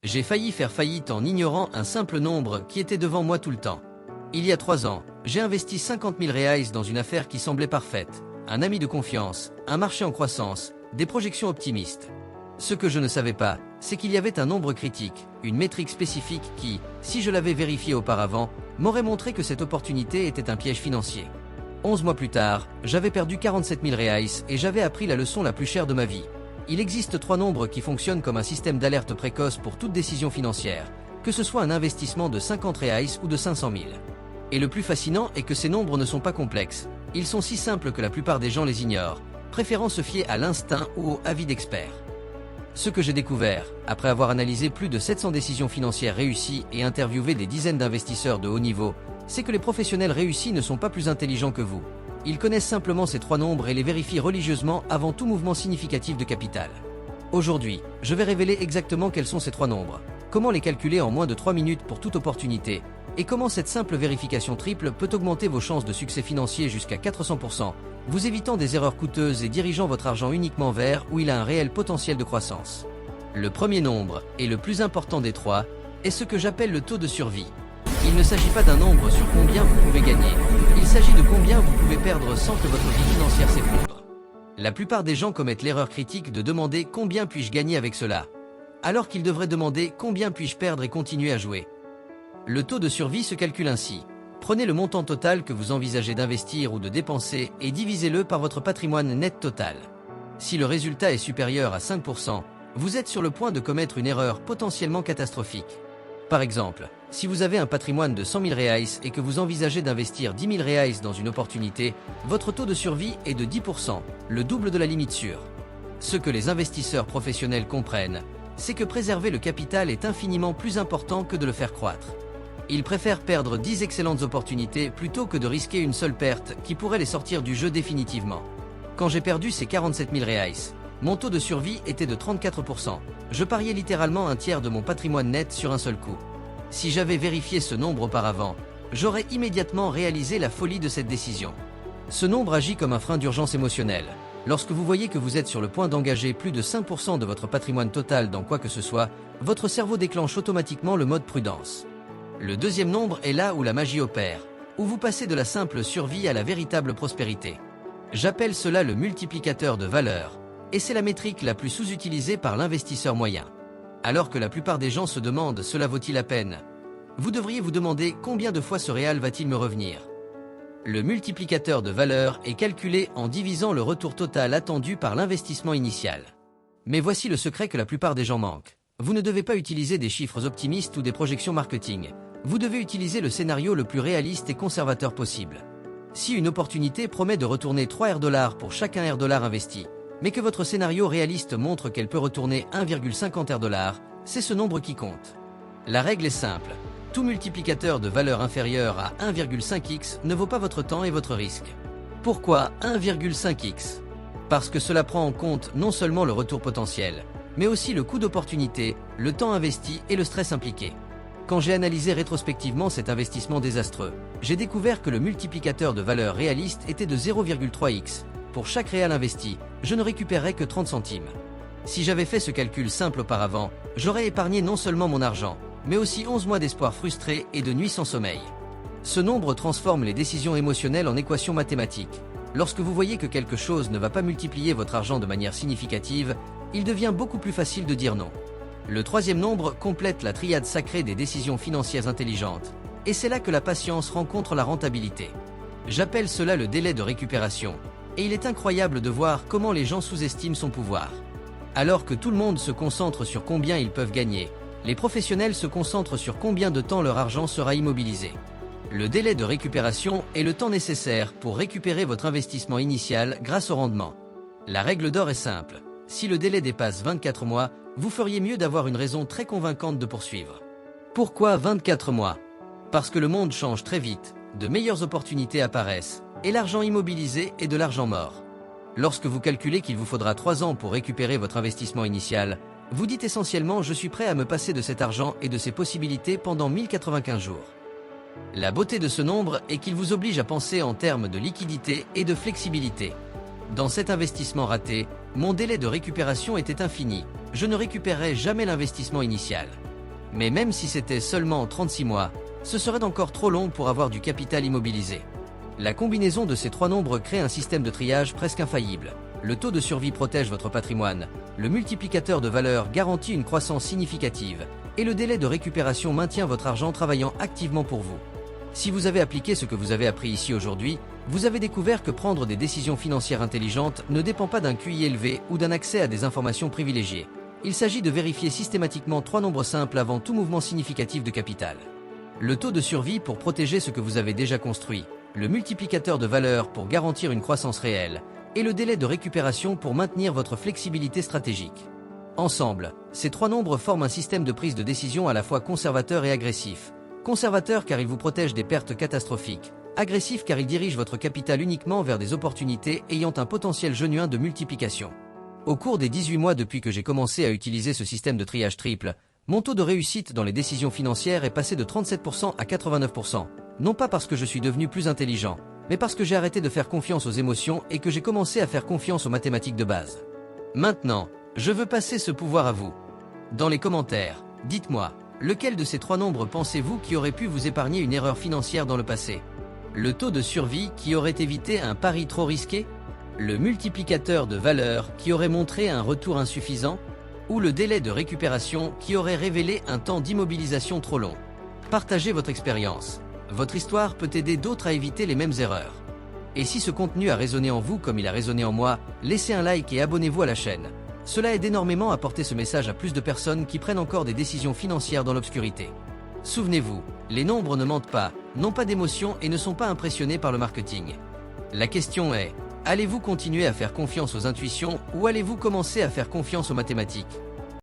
J'ai failli faire faillite en ignorant un simple nombre qui était devant moi tout le temps. Il y a 3 ans, j'ai investi 50 000 reais dans une affaire qui semblait parfaite. Un ami de confiance, un marché en croissance, des projections optimistes. Ce que je ne savais pas, c'est qu'il y avait un nombre critique, une métrique spécifique qui, si je l'avais vérifié auparavant, m'aurait montré que cette opportunité était un piège financier. 11 mois plus tard, j'avais perdu 47 000 reais et j'avais appris la leçon la plus chère de ma vie. Il existe 3 nombres qui fonctionnent comme un système d'alerte précoce pour toute décision financière, que ce soit un investissement de 50 reais ou de 500 000. Et le plus fascinant est que ces nombres ne sont pas complexes, ils sont si simples que la plupart des gens les ignorent, préférant se fier à l'instinct ou au avis d'experts. Ce que j'ai découvert, après avoir analysé plus de 700 décisions financières réussies et interviewé des dizaines d'investisseurs de haut niveau, c'est que les professionnels réussis ne sont pas plus intelligents que vous. Ils connaissent simplement ces 3 nombres et les vérifient religieusement avant tout mouvement significatif de capital. Aujourd'hui, je vais révéler exactement quels sont ces 3 nombres, comment les calculer en moins de 3 minutes pour toute opportunité, et comment cette simple vérification triple peut augmenter vos chances de succès financier jusqu'à 400%, vous évitant des erreurs coûteuses et dirigeant votre argent uniquement vers où il a un réel potentiel de croissance. Le premier nombre, et le plus important des 3, est ce que j'appelle le taux de survie. Il ne s'agit pas d'un nombre sur combien vous pouvez gagner, il s'agit de combien vous pouvez perdre sans que votre vie financière s'effondre. La plupart des gens commettent l'erreur critique de demander combien puis-je gagner avec cela, alors qu'ils devraient demander combien puis-je perdre et continuer à jouer. Le taux de survie se calcule ainsi. Prenez le montant total que vous envisagez d'investir ou de dépenser et divisez-le par votre patrimoine net total. Si le résultat est supérieur à 5%, vous êtes sur le point de commettre une erreur potentiellement catastrophique. Par exemple, si vous avez un patrimoine de 100 000 reais et que vous envisagez d'investir 10 000 reais dans une opportunité, votre taux de survie est de 10%, le double de la limite sûre. Ce que les investisseurs professionnels comprennent, c'est que préserver le capital est infiniment plus important que de le faire croître. Ils préfèrent perdre 10 excellentes opportunités plutôt que de risquer une seule perte qui pourrait les sortir du jeu définitivement. Quand j'ai perdu ces 47 000 reais, mon taux de survie était de 34%. Je pariais littéralement un tiers de mon patrimoine net sur un seul coup. Si j'avais vérifié ce nombre auparavant, j'aurais immédiatement réalisé la folie de cette décision. Ce nombre agit comme un frein d'urgence émotionnelle. Lorsque vous voyez que vous êtes sur le point d'engager plus de 5% de votre patrimoine total dans quoi que ce soit, votre cerveau déclenche automatiquement le mode prudence. Le deuxième nombre est là où la magie opère, où vous passez de la simple survie à la véritable prospérité. J'appelle cela le multiplicateur de valeur, et c'est la métrique la plus sous-utilisée par l'investisseur moyen. Alors que la plupart des gens se demandent « cela vaut-il la peine ?», vous devriez vous demander combien de fois ce réal va-t-il me revenir. Le multiplicateur de valeur est calculé en divisant le retour total attendu par l'investissement initial. Mais voici le secret que la plupart des gens manquent. Vous ne devez pas utiliser des chiffres optimistes ou des projections marketing. Vous devez utiliser le scénario le plus réaliste et conservateur possible. Si une opportunité promet de retourner 3 $$ pour chaque 1 $ investi, mais que votre scénario réaliste montre qu'elle peut retourner 1,50 $, c'est ce nombre qui compte. La règle est simple. Tout multiplicateur de valeur inférieur à 1,5x ne vaut pas votre temps et votre risque. Pourquoi 1,5x ? Parce que cela prend en compte non seulement le retour potentiel, mais aussi le coût d'opportunité, le temps investi et le stress impliqué. Quand j'ai analysé rétrospectivement cet investissement désastreux, j'ai découvert que le multiplicateur de valeur réaliste était de 0,3x. Pour chaque réal investi, je ne récupérerais que 30 centimes. Si j'avais fait ce calcul simple auparavant, j'aurais épargné non seulement mon argent, mais aussi 11 mois d'espoir frustré et de nuits sans sommeil. Ce nombre transforme les décisions émotionnelles en équations mathématiques. Lorsque vous voyez que quelque chose ne va pas multiplier votre argent de manière significative, il devient beaucoup plus facile de dire non. Le troisième nombre complète la triade sacrée des décisions financières intelligentes, et c'est là que la patience rencontre la rentabilité. J'appelle cela le délai de récupération, et il est incroyable de voir comment les gens sous-estiment son pouvoir. Alors que tout le monde se concentre sur combien ils peuvent gagner, les professionnels se concentrent sur combien de temps leur argent sera immobilisé. Le délai de récupération est le temps nécessaire pour récupérer votre investissement initial grâce au rendement. La règle d'or est simple. Si le délai dépasse 24 mois, vous feriez mieux d'avoir une raison très convaincante de poursuivre. Pourquoi 24 mois ? Parce que le monde change très vite, de meilleures opportunités apparaissent, et l'argent immobilisé est de l'argent mort. Lorsque vous calculez qu'il vous faudra 3 ans pour récupérer votre investissement initial, vous dites essentiellement « je suis prêt à me passer de cet argent et de ses possibilités pendant 1095 jours ». La beauté de ce nombre est qu'il vous oblige à penser en termes de liquidité et de flexibilité. Dans cet investissement raté, mon délai de récupération était infini, je ne récupérerai jamais l'investissement initial. Mais même si c'était seulement 36 mois, ce serait encore trop long pour avoir du capital immobilisé. La combinaison de ces trois nombres crée un système de triage presque infaillible. Le taux de survie protège votre patrimoine, le multiplicateur de valeur garantit une croissance significative, et le délai de récupération maintient votre argent travaillant activement pour vous. Si vous avez appliqué ce que vous avez appris ici aujourd'hui, vous avez découvert que prendre des décisions financières intelligentes ne dépend pas d'un QI élevé ou d'un accès à des informations privilégiées. Il s'agit de vérifier systématiquement trois nombres simples avant tout mouvement significatif de capital. Le taux de survie pour protéger ce que vous avez déjà construit, le multiplicateur de valeur pour garantir une croissance réelle, et le délai de récupération pour maintenir votre flexibilité stratégique. Ensemble, ces trois nombres forment un système de prise de décision à la fois conservateur et agressif. Conservateur car il vous protège des pertes catastrophiques, agressif car il dirige votre capital uniquement vers des opportunités ayant un potentiel genuin de multiplication. Au cours des 18 mois depuis que j'ai commencé à utiliser ce système de triage triple, mon taux de réussite dans les décisions financières est passé de 37% à 89%, non pas parce que je suis devenu plus intelligent, mais parce que j'ai arrêté de faire confiance aux émotions et que j'ai commencé à faire confiance aux mathématiques de base. Maintenant, je veux passer ce pouvoir à vous. Dans les commentaires, dites-moi, lequel de ces trois nombres pensez-vous qui aurait pu vous épargner une erreur financière dans le passé? Le taux de survie qui aurait évité un pari trop risqué? Le multiplicateur de valeur qui aurait montré un retour insuffisant? Ou le délai de récupération qui aurait révélé un temps d'immobilisation trop long? Partagez votre expérience. Votre histoire peut aider d'autres à éviter les mêmes erreurs. Et si ce contenu a résonné en vous comme il a résonné en moi, laissez un like et abonnez-vous à la chaîne. Cela aide énormément à porter ce message à plus de personnes qui prennent encore des décisions financières dans l'obscurité. Souvenez-vous, les nombres ne mentent pas, n'ont pas d'émotion et ne sont pas impressionnés par le marketing. La question est, allez-vous continuer à faire confiance aux intuitions ou allez-vous commencer à faire confiance aux mathématiques ?